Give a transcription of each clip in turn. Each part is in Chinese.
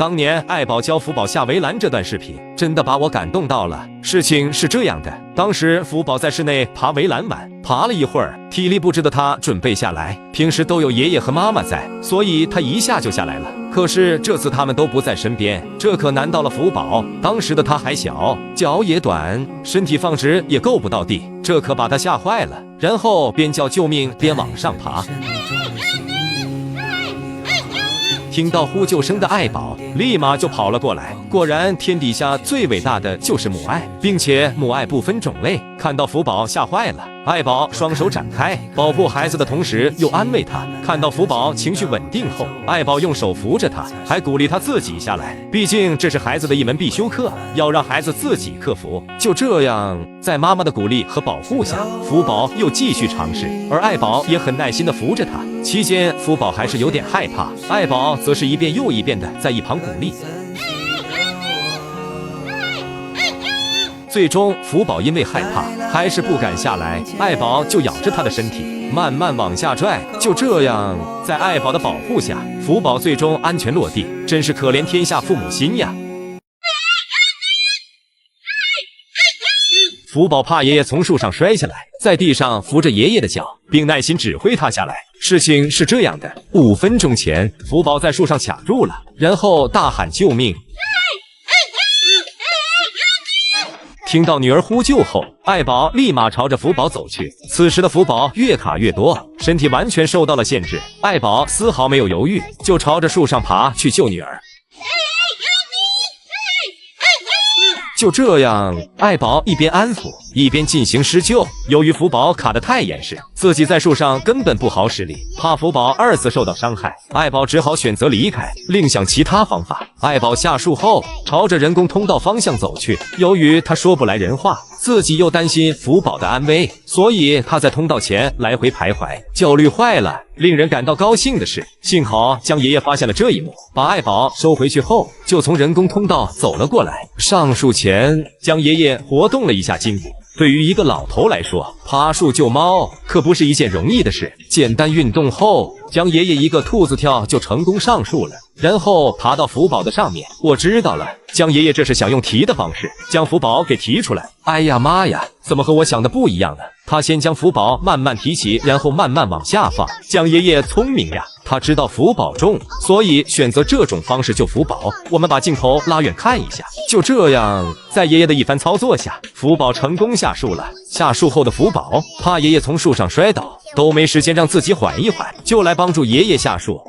当年爱宝教福宝下围栏这段视频，真的把我感动到了。事情是这样的，当时福宝在室内爬围栏玩，爬了一会儿，体力不支的他准备下来。平时都有爷爷和妈妈在，所以他一下就下来了。可是这次他们都不在身边，这可难到了福宝。当时的他还小，脚也短，身体放直也够不到地，这可把他吓坏了。然后边叫救命边往上爬。听到呼救声的爱宝立马就跑了过来，果然天底下最伟大的就是母爱，并且母爱不分种类。看到福宝吓坏了，爱宝双手展开，保护孩子的同时又安慰他。看到福宝情绪稳定后，爱宝用手扶着他，还鼓励他自己下来，毕竟这是孩子的一门必修课，要让孩子自己克服。就这样，在妈妈的鼓励和保护下，福宝又继续尝试，而爱宝也很耐心地扶着他。期间福宝还是有点害怕，爱宝则是一遍又一遍的在一旁鼓励。最终福宝因为害怕还是不敢下来，爱宝就咬着他的身体慢慢往下拽。就这样，在爱宝的保护下，福宝最终安全落地，真是可怜天下父母心呀。福宝怕爷爷从树上摔下来，在地上扶着爷爷的脚，并耐心指挥他下来。事情是这样的，5分钟前，福宝在树上卡住了，然后大喊救命。听到女儿呼救后，爱宝立马朝着福宝走去。此时的福宝越卡越多，身体完全受到了限制。爱宝丝毫没有犹豫，就朝着树上爬去救女儿。就这样，爱宝一边安抚一边进行施救。由于福宝卡得太严实，自己在树上根本不好使力，怕福宝2次受到伤害，爱宝只好选择离开，另想其他方法。爱宝下树后，朝着人工通道方向走去。由于他说不来人话，自己又担心福宝的安危，所以他在通道前来回徘徊，焦虑坏了。令人感到高兴的是，幸好江爷爷发现了这一幕，把爱宝收回去后，就从人工通道走了过来。上树前，江爷爷活动了一下筋骨。对于一个老头来说，爬树救猫可不是一件容易的事。简单运动后，江爷爷一个兔子跳就成功上树了，然后爬到福宝的上面。我知道了，江爷爷这是想用提的方式将福宝给提出来。哎呀妈呀，怎么和我想的不一样呢？他先将福宝慢慢提起，然后慢慢往下放。江爷爷聪明呀，他知道福宝重，所以选择这种方式救福宝。我们把镜头拉远看一下。就这样，在爷爷的一番操作下，福宝成功下树了。下树后的福宝怕爷爷从树上摔倒，都没时间让自己缓一缓，就来帮助爷爷下树。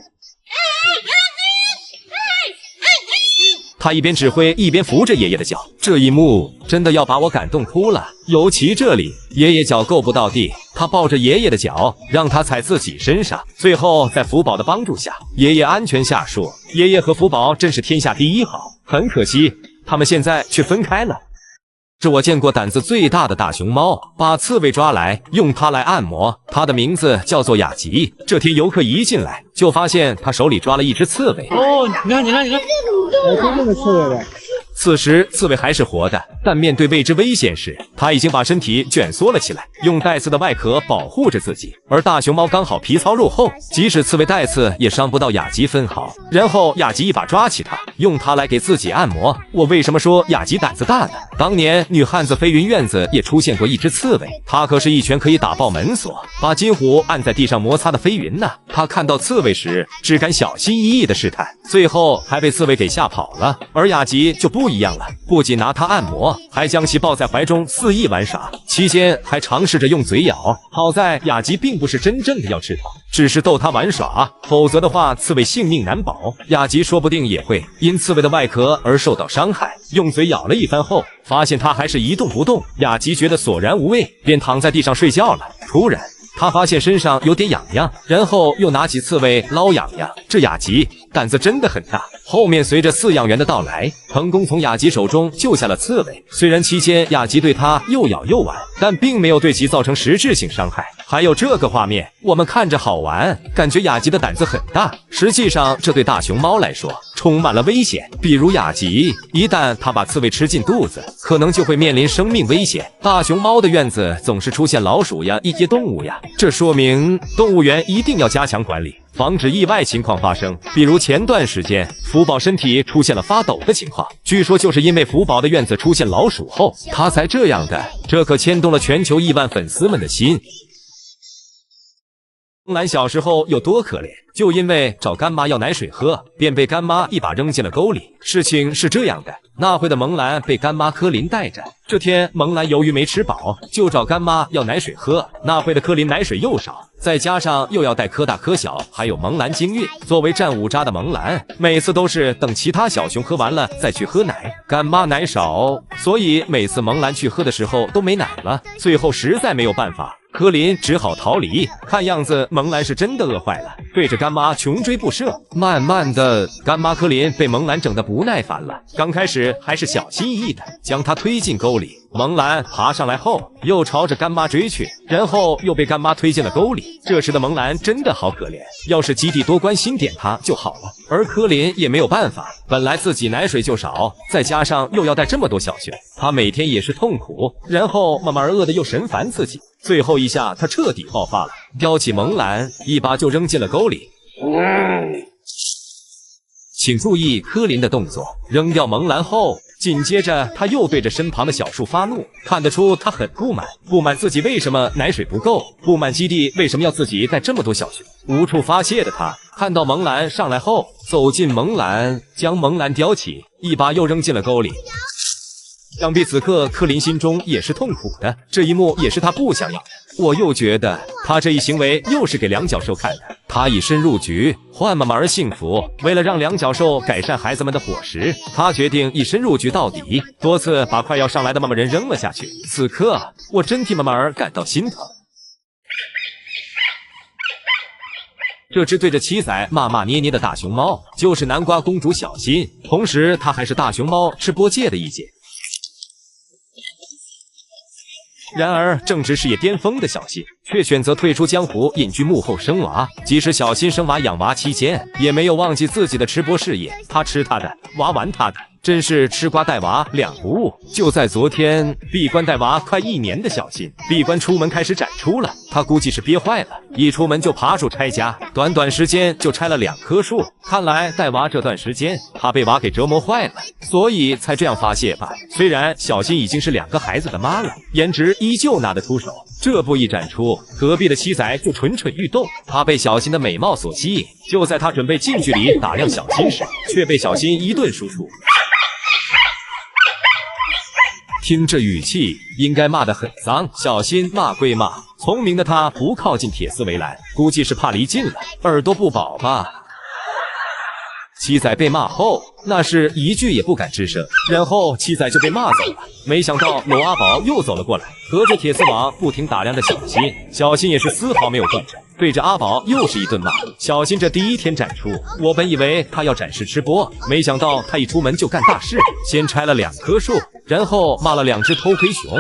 他一边指挥一边扶着爷爷的脚，这一幕真的要把我感动哭了。尤其这里，爷爷脚够不到地，他抱着爷爷的脚，让他踩自己身上。最后在福宝的帮助下，爷爷安全下树。爷爷和福宝真是天下第一好，很可惜，他们现在却分开了。这我见过胆子最大的大熊猫，把刺猬抓来，用它来按摩。它的名字叫做雅吉。这天游客一进来，就发现他手里抓了一只刺猬。哦，你看，我看这个刺猬呗。此时刺猬还是活的，但面对未知危险时，它已经把身体卷缩了起来，用带刺的外壳保护着自己。而大熊猫刚好皮糙肉厚，即使刺猬带刺也伤不到雅吉分毫。然后雅吉一把抓起它，用它来给自己按摩。我为什么说雅吉胆子大呢？当年女汉子飞云院子也出现过一只刺猬，它可是一拳可以打爆门锁，把金虎按在地上摩擦的飞云呢。他看到刺猬时，只敢小心翼翼的试探，最后还被刺猬给吓跑了。而雅吉就不一样了，不仅拿它按摩，还将其抱在怀中肆意玩耍，期间还尝试着用嘴咬。好在雅吉并不是真正的要吃它，只是逗它玩耍，否则的话刺猬性命难保，雅吉说不定也会因刺猬的外壳而受到伤害。用嘴咬了一番后，发现它还是一动不动，雅吉觉得索然无味，便躺在地上睡觉了。突然他发现身上有点痒痒，然后又拿起刺猬捞痒痒。这雅吉胆子真的很大。后面随着饲养员的到来，成功从雅吉手中救下了刺猬。虽然期间雅吉对他又咬又玩，但并没有对其造成实质性伤害。还有这个画面，我们看着好玩，感觉雅吉的胆子很大。实际上，这对大熊猫来说充满了危险。比如雅吉，一旦它把刺猬吃进肚子，可能就会面临生命危险。大熊猫的院子总是出现老鼠呀、一些动物呀，这说明动物园一定要加强管理，防止意外情况发生。比如前段时间，福宝身体出现了发抖的情况，据说就是因为福宝的院子出现老鼠后，他才这样的。这可牵动了全球亿万粉丝们的心。萌兰小时候有多可怜，就因为找干妈要奶水喝，便被干妈一把扔进了沟里。事情是这样的，那会的萌兰被干妈柯林带着。这天，萌兰由于没吃饱，就找干妈要奶水喝。那会的柯林奶水又少，再加上又要带柯大柯小，还有萌兰经孕。作为战五渣的萌兰，每次都是等其他小熊喝完了再去喝奶。干妈奶少，所以每次萌兰去喝的时候都没奶了。最后实在没有办法，柯林只好逃离。看样子萌兰是真的饿坏了，对着干妈穷追不舍。慢慢的，干妈柯林被萌兰整得不耐烦了。刚开始还是小心翼翼的将她推进沟里，萌兰爬上来后又朝着干妈追去，然后又被干妈推进了沟里。这时的萌兰真的好可怜，要是基地多关心点她就好了。而柯林也没有办法，本来自己奶水就少，再加上又要带这么多小熊，他每天也是痛苦，然后慢慢饿得又神烦自己。最后一下，他彻底爆发了，叼起萌兰，一把就扔进了沟里。请注意柯林的动作，扔掉萌兰后，紧接着他又对着身旁的小树发怒，看得出他很不满，不满自己为什么奶水不够，不满基地为什么要自己带这么多小熊。无处发泄的他，看到萌兰上来后，走进萌兰，将萌兰叼起，一把又扔进了沟里。想必此刻柯林心中也是痛苦的，这一幕也是他不想要的。我又觉得他这一行为又是给两脚兽看的。他以身入局，换妈妈而幸福。为了让两脚兽改善孩子们的伙食，他决定一身入局到底，多次把快要上来的妈妈人扔了下去。此刻我真替妈妈儿感到心疼。这只对着七仔骂骂咧咧的大熊猫，就是南瓜公主小新，同时她还是大熊猫吃播界的一姐。然而，正值事业巅峰的小新，却选择退出江湖，隐居幕后生娃。即使小新生娃养娃期间，也没有忘记自己的吃播事业。他吃他的，娃玩他的，真是吃瓜带娃两不误。就在昨天，闭关带娃快1年的小新，闭关出门开始展出了。他估计是憋坏了，一出门就爬树拆家，短短时间就拆了2棵树。看来带娃这段时间，他被娃给折磨坏了，所以才这样发泄吧。虽然小新已经是2个孩子的妈了，颜值依旧拿得出手。这部一展出，隔壁的七仔就蠢蠢欲动。他被小新的美貌所吸引，就在他准备近距离打量小新时，却被小新一顿输出。听这语气，应该骂得很脏。小新骂归骂，聪明的他不靠近铁丝围栏，估计是怕离近了，耳朵不保吧。七仔被骂后，那是一句也不敢吱声，然后七仔就被骂走了。没想到娄阿宝又走了过来，隔着铁丝网不停打量着小新。小新也是丝毫没有动着，对着阿宝又是一顿骂。小新这第1天展出，我本以为他要展示吃播，没想到他一出门就干大事，先拆了2棵树，然后骂了2只偷窥熊，